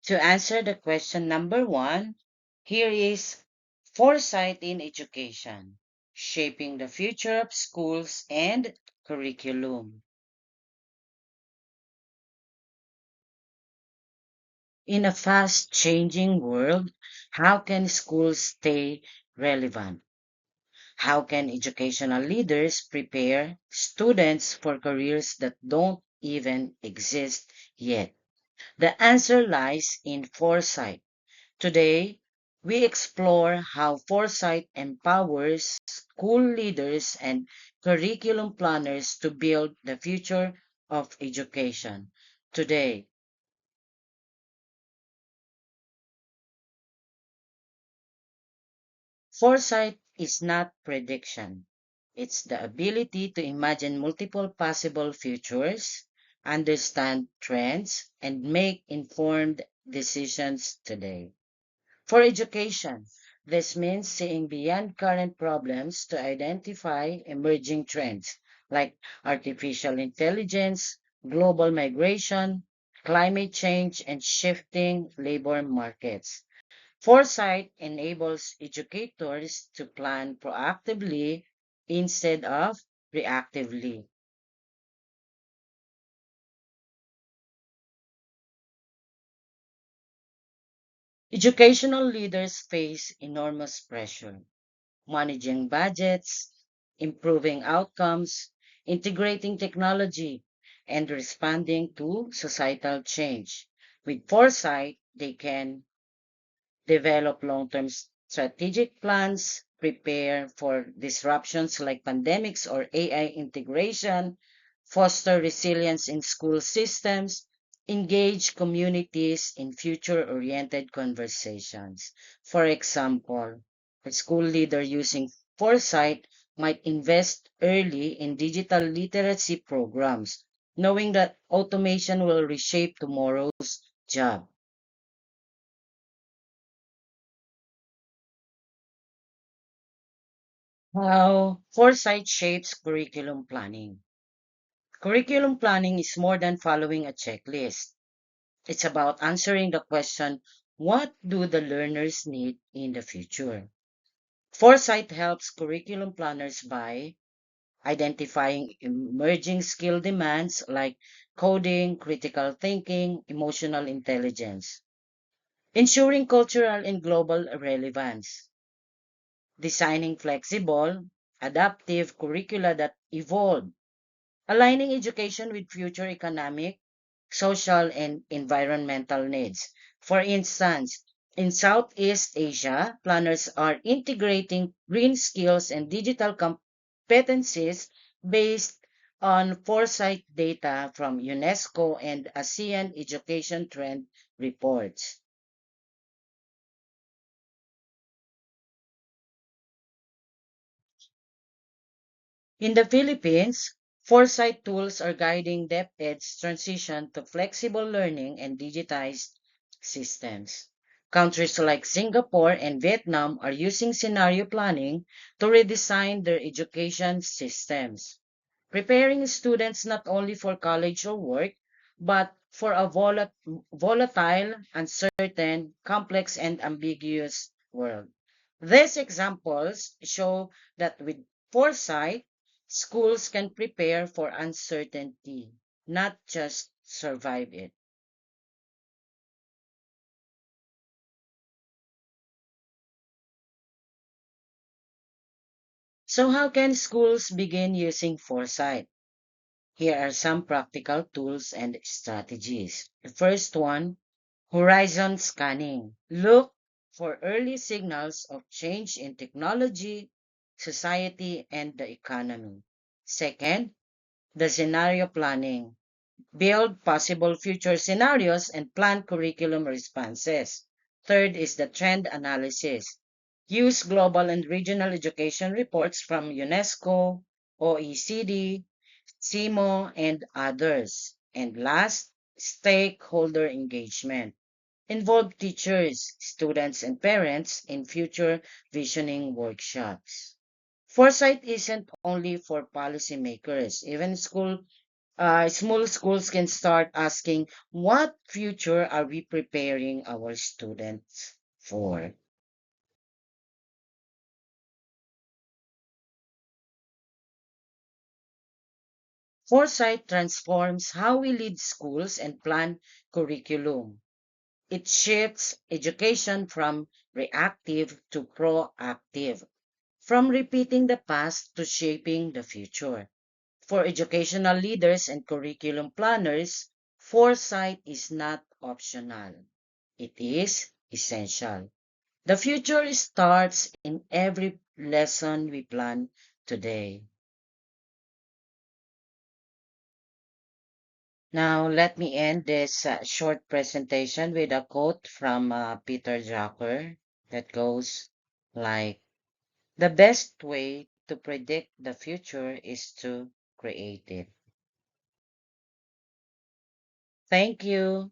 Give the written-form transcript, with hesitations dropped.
To answer the question number one, here is foresight in education, shaping the future of schools and curriculum. In a fast changing world, how can schools stay relevant? How can educational leaders prepare students for careers that don't even exist yet? The answer lies in foresight. Today, we explore how foresight empowers school leaders and curriculum planners to build the future of education. Today, foresight is not prediction. It's the ability to imagine multiple possible futures, understand trends, and make informed decisions today. For education, this means seeing beyond current problems to identify emerging trends like artificial intelligence, global migration, climate change, and shifting labor markets. Foresight enables educators to plan proactively instead of reactively. Educational leaders face enormous pressure, managing budgets, improving outcomes, integrating technology, and responding to societal change. With foresight, they can develop long-term strategic plans, prepare for disruptions like pandemics or AI integration, foster resilience in school systems, engage communities in future-oriented conversations. For example, a school leader using foresight might invest early in digital literacy programs, knowing that automation will reshape tomorrow's job. How foresight shapes curriculum planning. Curriculum planning is more than following a checklist. It's about answering the question, what do the learners need in the future? Foresight helps curriculum planners by identifying emerging skill demands like coding, critical thinking, emotional intelligence, ensuring cultural and global relevance, designing flexible, adaptive curricula that evolve, aligning education with future economic, social, and environmental needs. For instance, in Southeast Asia, planners are integrating green skills and digital competencies based on foresight data from UNESCO and ASEAN education trend reports. In the Philippines, foresight tools are guiding DepEd's transition to flexible learning and digitized systems. Countries like Singapore and Vietnam are using scenario planning to redesign their education systems, preparing students not only for college or work, but for a volatile, uncertain, complex, and ambiguous world. These examples show that with foresight, schools can prepare for uncertainty, not just survive it. So, how can schools begin using foresight? Here are some practical tools and strategies. The first one, horizon scanning. Look for early signals of change in technology, society, and the economy. Second, the scenario planning. Build possible future scenarios and plan curriculum responses. Third is the trend analysis. Use global and regional education reports from UNESCO, OECD, CIMO, and others. And last, stakeholder engagement. Involve teachers, students, and parents in future visioning workshops. Foresight isn't only for policymakers. Even school Small schools can start asking, what future are we preparing our students for? Foresight transforms how we lead schools and plan curriculum. It shifts education from reactive to proactive, from repeating the past to shaping the future. For educational leaders and curriculum planners, foresight is not optional. It is essential. The future starts in every lesson we plan today. Now, let me end this short presentation with a quote from Peter Drucker that goes like, the best way to predict the future is to create it. Thank you.